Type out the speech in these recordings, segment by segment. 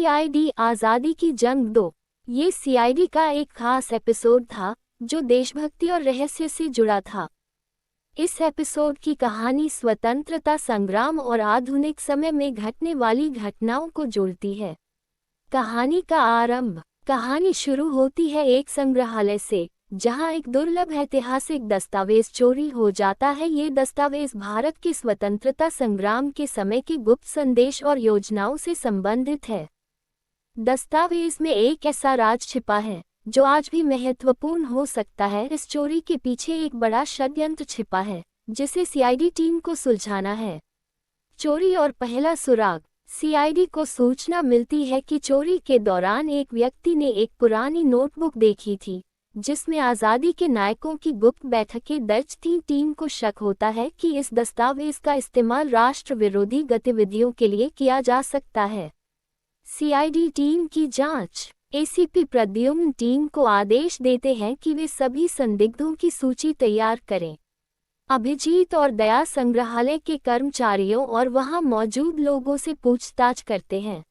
CID आज़ादी की जंग 2। ये सीआईडी का एक खास एपिसोड था जो देशभक्ति और रहस्य से जुड़ा था। इस एपिसोड की कहानी स्वतंत्रता संग्राम और आधुनिक समय में घटने वाली घटनाओं को जोड़ती है। कहानी का आरंभ। कहानी शुरू होती है एक संग्रहालय से, जहां एक दुर्लभ ऐतिहासिक दस्तावेज चोरी हो जाता है। ये दस्तावेज भारत के स्वतंत्रता संग्राम के समय के गुप्त संदेश और योजनाओं से संबंधित है। दस्तावेज में एक ऐसा राज छिपा है जो आज भी महत्वपूर्ण हो सकता है। इस चोरी के पीछे एक बड़ा षड्यंत्र छिपा है जिसे सीआईडी टीम को सुलझाना है। चोरी और पहला सुराग। सीआईडी को सूचना मिलती है कि चोरी के दौरान एक व्यक्ति ने एक पुरानी नोटबुक देखी थी जिसमें आज़ादी के नायकों की गुप्त बैठकें दर्ज थीं। टीम को शक होता है कि इस दस्तावेज का इस्तेमाल राष्ट्र विरोधी गतिविधियों के लिए किया जा सकता है। सीआईडी टीम की जांच। एसीपी प्रद्युम्न टीम को आदेश देते हैं कि वे सभी संदिग्धों की सूची तैयार करें। अभिजीत और दया संग्रहालय के कर्मचारियों और वहां मौजूद लोगों से पूछताछ करते हैं।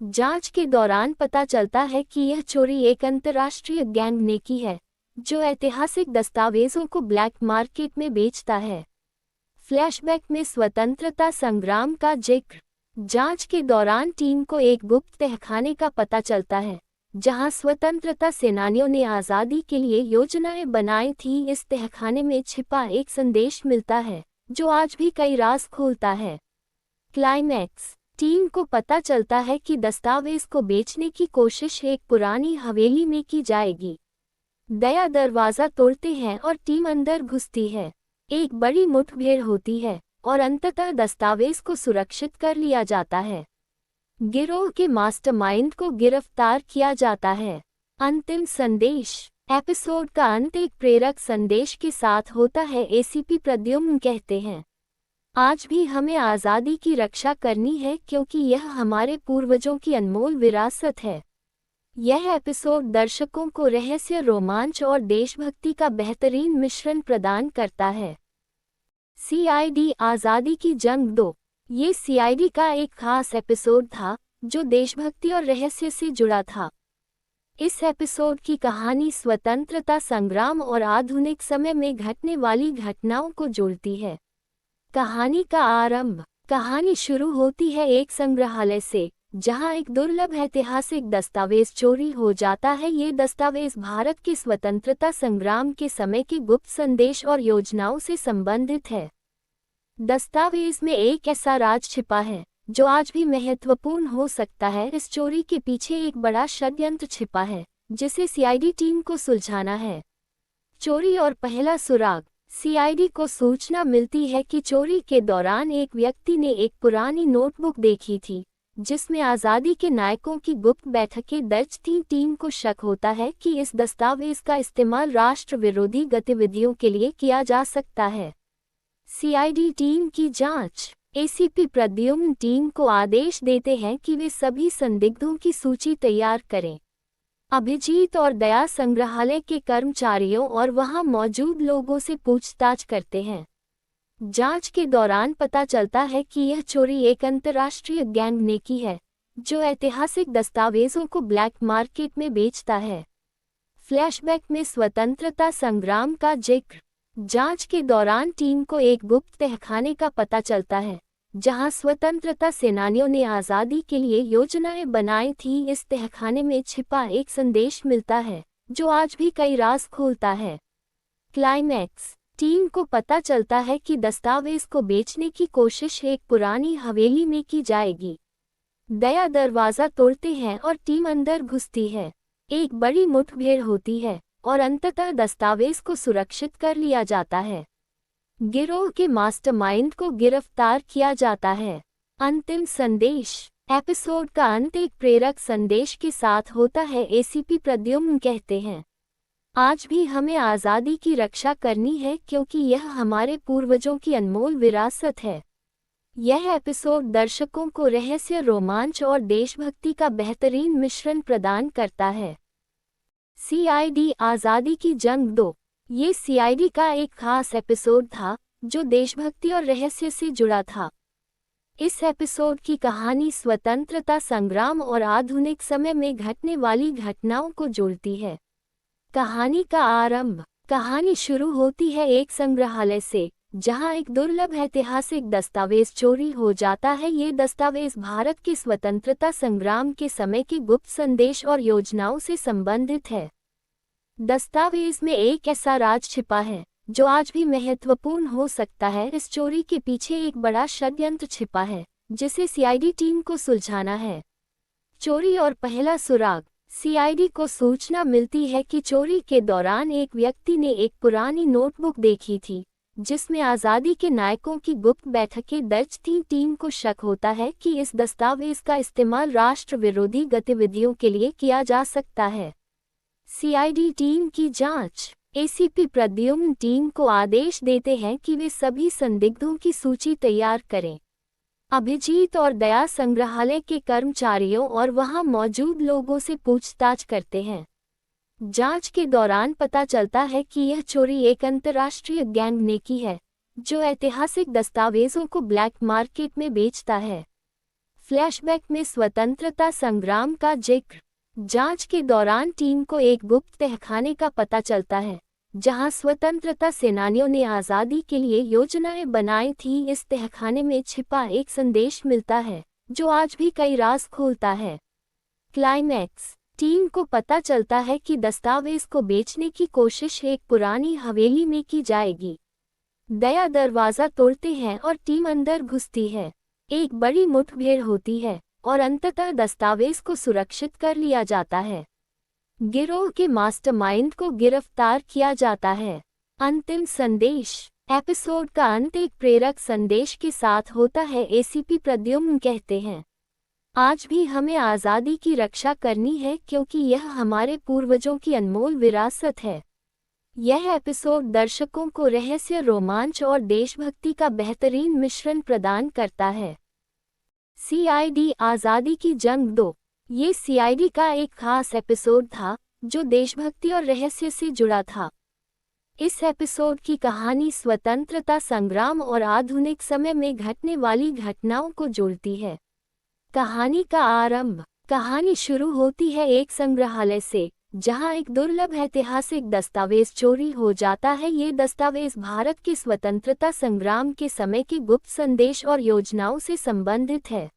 जांच के दौरान पता चलता है कि यह चोरी एक अंतर्राष्ट्रीय गैंग ने की है जो ऐतिहासिक दस्तावेजों को ब्लैक मार्केट में बेचता है। फ्लैशबैक में स्वतंत्रता संग्राम का जिक्र। जांच के दौरान टीम को एक गुप्त तहखाने का पता चलता है जहां स्वतंत्रता सेनानियों ने आज़ादी के लिए योजनाएं बनाई थीं। इस तहखाने में छिपा एक संदेश मिलता है जो आज भी कई राज खोलता है। क्लाइमैक्स। टीम को पता चलता है कि दस्तावेज को बेचने की कोशिश एक पुरानी हवेली में की जाएगी। दया दरवाज़ा तोड़ते हैं और टीम अंदर घुसती है। एक बड़ी मुठभेड़ होती है और अंततः दस्तावेज को सुरक्षित कर लिया जाता है। गिरोह के मास्टरमाइंड को गिरफ्तार किया जाता है। अंतिम संदेश। एपिसोड का अंत एक प्रेरक संदेश के साथ होता है। एसीपी प्रद्युम्न कहते हैं, आज भी हमें आज़ादी की रक्षा करनी है क्योंकि यह हमारे पूर्वजों की अनमोल विरासत है। यह एपिसोड दर्शकों को रहस्य, रोमांच और देशभक्ति का बेहतरीन मिश्रण प्रदान करता है। सीआईडी आज़ादी की जंग 2। ये सीआईडी का एक खास एपिसोड था जो देशभक्ति और रहस्य से जुड़ा था। इस एपिसोड की कहानी स्वतंत्रता संग्राम और आधुनिक समय में घटने वाली घटनाओं को जोड़ती है। कहानी का आरंभ। कहानी शुरू होती है एक संग्रहालय से, जहां एक दुर्लभ ऐतिहासिक दस्तावेज चोरी हो जाता है। ये दस्तावेज भारत के स्वतंत्रता संग्राम के समय के गुप्त संदेश और योजनाओं से संबंधित है। दस्तावेज में एक ऐसा राज छिपा है जो आज भी महत्वपूर्ण हो सकता है। इस चोरी के पीछे एक बड़ा षड्यंत्र छिपा है जिसे सीआईडी टीम को सुलझाना है। चोरी और पहला सुराग। सीआईडी को सूचना मिलती है कि चोरी के दौरान एक व्यक्ति ने एक पुरानी नोटबुक देखी थी जिसमें आज़ादी के नायकों की गुप्त बैठकें दर्ज थीं। टीम को शक होता है कि इस दस्तावेज का इस्तेमाल राष्ट्र विरोधी गतिविधियों के लिए किया जा सकता है। सीआईडी टीम की जांच। एसीपी प्रद्युम्न टीम को आदेश देते हैं कि वे सभी संदिग्धों की सूची तैयार करें। अभिजीत और दया संग्रहालय के कर्मचारियों और वहां मौजूद लोगों से पूछताछ करते हैं। जांच के दौरान पता चलता है कि यह चोरी एक अंतर्राष्ट्रीय गैंग ने की है जो ऐतिहासिक दस्तावेजों को ब्लैक मार्केट में बेचता है। फ्लैशबैक में स्वतंत्रता संग्राम का जिक्र। जांच के दौरान टीम को एक गुप्त तहखाने का पता चलता है जहां स्वतंत्रता सेनानियों ने आज़ादी के लिए योजनाएं बनाई थीं। इस तहखाने में छिपा एक संदेश मिलता है जो आज भी कई राज खोलता है। क्लाइमैक्स। टीम को पता चलता है कि दस्तावेज को बेचने की कोशिश एक पुरानी हवेली में की जाएगी। दया दरवाज़ा तोड़ते हैं और टीम अंदर घुसती है। एक बड़ी मुठभेड़ होती है और अंततः दस्तावेज को सुरक्षित कर लिया जाता है। गिरोह के मास्टरमाइंड को गिरफ्तार किया जाता है। अंतिम संदेश। एपिसोड का अंत एक प्रेरक संदेश के साथ होता है। एसीपी प्रद्युम्न कहते हैं, आज भी हमें आज़ादी की रक्षा करनी है क्योंकि यह हमारे पूर्वजों की अनमोल विरासत है। यह एपिसोड दर्शकों को रहस्य, रोमांच और देशभक्ति का बेहतरीन मिश्रण प्रदान करता है। सीआईडी आज़ादी की जंग 2। ये सीआईडी का एक खास एपिसोड था जो देशभक्ति और रहस्य से जुड़ा था। इस एपिसोड की कहानी स्वतंत्रता संग्राम और आधुनिक समय में घटने वाली घटनाओं को जोड़ती है। कहानी का आरंभ। कहानी शुरू होती है एक संग्रहालय से, जहां एक दुर्लभ ऐतिहासिक दस्तावेज चोरी हो जाता है। ये दस्तावेज भारत के स्वतंत्रता संग्राम के समय के गुप्त संदेश और योजनाओं से संबंधित है। दस्तावेज में एक ऐसा राज छिपा है जो आज भी महत्वपूर्ण हो सकता है। इस चोरी के पीछे एक बड़ा षड्यंत्र छिपा है, जिसे सीआईडी टीम को सुलझाना है। चोरी और पहला सुराग। सीआईडी को सूचना मिलती है कि चोरी के दौरान एक व्यक्ति ने एक पुरानी नोटबुक देखी थी, जिसमें आज़ादी के नायकों की गुप्त बैठकें दर्ज थीं। टीम को शक होता है कि इस दस्तावेज का इस्तेमाल राष्ट्र विरोधी गतिविधियों के लिए किया जा सकता है। सीआईडी टीम की जांच। एसीपी प्रद्युम्न टीम को आदेश देते हैं कि वे सभी संदिग्धों की सूची तैयार करें। अभिजीत और दया संग्रहालय के कर्मचारियों और वहां मौजूद लोगों से पूछताछ करते हैं। जांच के दौरान पता चलता है कि यह चोरी एक अंतर्राष्ट्रीय गैंग ने की है, जो ऐतिहासिक दस्तावेजों को ब्लैक मार्केट में बेचता है। फ्लैशबैक में स्वतंत्रता संग्राम का जिक्र। जांच के दौरान टीम को एक गुप्त तहखाने का पता चलता है, जहां स्वतंत्रता सेनानियों ने आज़ादी के लिए योजनाएं बनाई थीं। इस तहखाने में छिपा एक संदेश मिलता है, जो आज भी कई राज खोलता है। क्लाइमैक्स। टीम को पता चलता है कि दस्तावेज को बेचने की कोशिश एक पुरानी हवेली में की जाएगी। दया दरवाज़ा तोड़ते हैं और टीम अंदर घुसती है। एक बड़ी मुठभेड़ होती है और अंततः दस्तावेज को सुरक्षित कर लिया जाता है। गिरोह के मास्टरमाइंड को गिरफ्तार किया जाता है। अंतिम संदेश। एपिसोड का अंत एक प्रेरक संदेश के साथ होता है। एसीपी प्रद्युम्न कहते हैं, आज भी हमें आज़ादी की रक्षा करनी है, क्योंकि यह हमारे पूर्वजों की अनमोल विरासत है। यह एपिसोड दर्शकों को रहस्य, रोमांच और देशभक्ति का बेहतरीन मिश्रण प्रदान करता है। सीआईडी आज़ादी की जंग 2। ये सीआईडी का एक खास एपिसोड था, जो देशभक्ति और रहस्य से जुड़ा था। इस एपिसोड की कहानी स्वतंत्रता संग्राम और आधुनिक समय में घटने वाली घटनाओं को जोड़ती है। कहानी का आरंभ। कहानी शुरू होती है एक संग्रहालय से, जहां एक दुर्लभ ऐतिहासिक दस्तावेज चोरी हो जाता है। ये दस्तावेज भारत के स्वतंत्रता संग्राम के समय के गुप्त संदेश और योजनाओं से संबंधित है।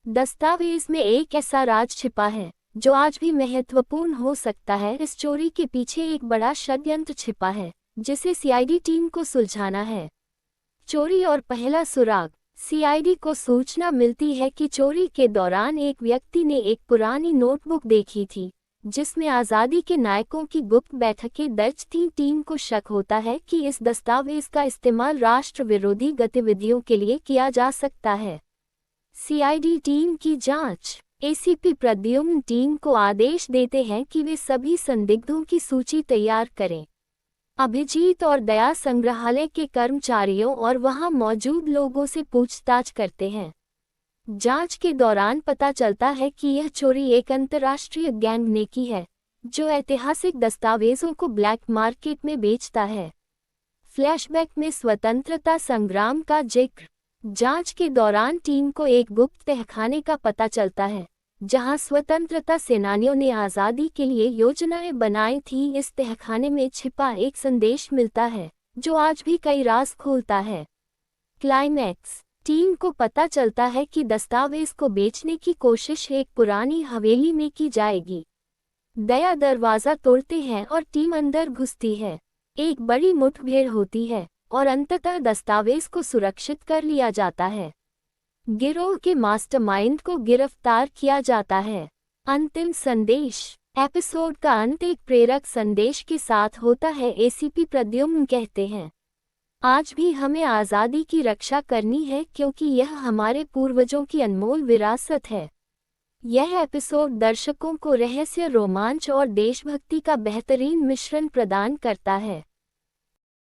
दस्तावेज में एक ऐसा राज छिपा है जो आज भी महत्वपूर्ण हो सकता है। इस चोरी के पीछे एक बड़ा षड्यंत्र छिपा है, जिसे सीआईडी टीम को सुलझाना है। चोरी और पहला सुराग। सीआईडी को सूचना मिलती है कि चोरी के दौरान एक व्यक्ति ने एक पुरानी नोटबुक देखी थी, जिसमें आज़ादी के नायकों की गुप्त बैठकें दर्ज थीं। टीम को शक होता है कि इस दस्तावेज का इस्तेमाल राष्ट्र विरोधी गतिविधियों के लिए किया जा सकता है। सीआईडी टीम की जांच। एसीपी प्रद्युम्न टीम को आदेश देते हैं कि वे सभी संदिग्धों की सूची तैयार करें। अभिजीत और दया संग्रहालय के कर्मचारियों और वहां मौजूद लोगों से पूछताछ करते हैं। जांच के दौरान पता चलता है कि यह चोरी एक अंतर्राष्ट्रीय गैंग ने की है, जो ऐतिहासिक दस्तावेजों को ब्लैक मार्केट में बेचता है। फ्लैशबैक में स्वतंत्रता संग्राम का जिक्र। जांच के दौरान टीम को एक गुप्त तहखाने का पता चलता है, जहां स्वतंत्रता सेनानियों ने आज़ादी के लिए योजनाएं बनाई थीं। इस तहखाने में छिपा एक संदेश मिलता है, जो आज भी कई राज खोलता है। क्लाइमैक्स। टीम को पता चलता है कि दस्तावेज को बेचने की कोशिश एक पुरानी हवेली में की जाएगी। दया दरवाज़ा तोड़ते हैं और टीम अंदर घुसती है। एक बड़ी मुठभेड़ होती है और अंततः दस्तावेज को सुरक्षित कर लिया जाता है। गिरोह के मास्टरमाइंड को गिरफ्तार किया जाता है। अंतिम संदेश। एपिसोड का अंत एक प्रेरक संदेश के साथ होता है। एसीपी प्रद्युम्न कहते हैं, आज भी हमें आज़ादी की रक्षा करनी है, क्योंकि यह हमारे पूर्वजों की अनमोल विरासत है। यह एपिसोड दर्शकों को रहस्य, रोमांच और देशभक्ति का बेहतरीन मिश्रण प्रदान करता है।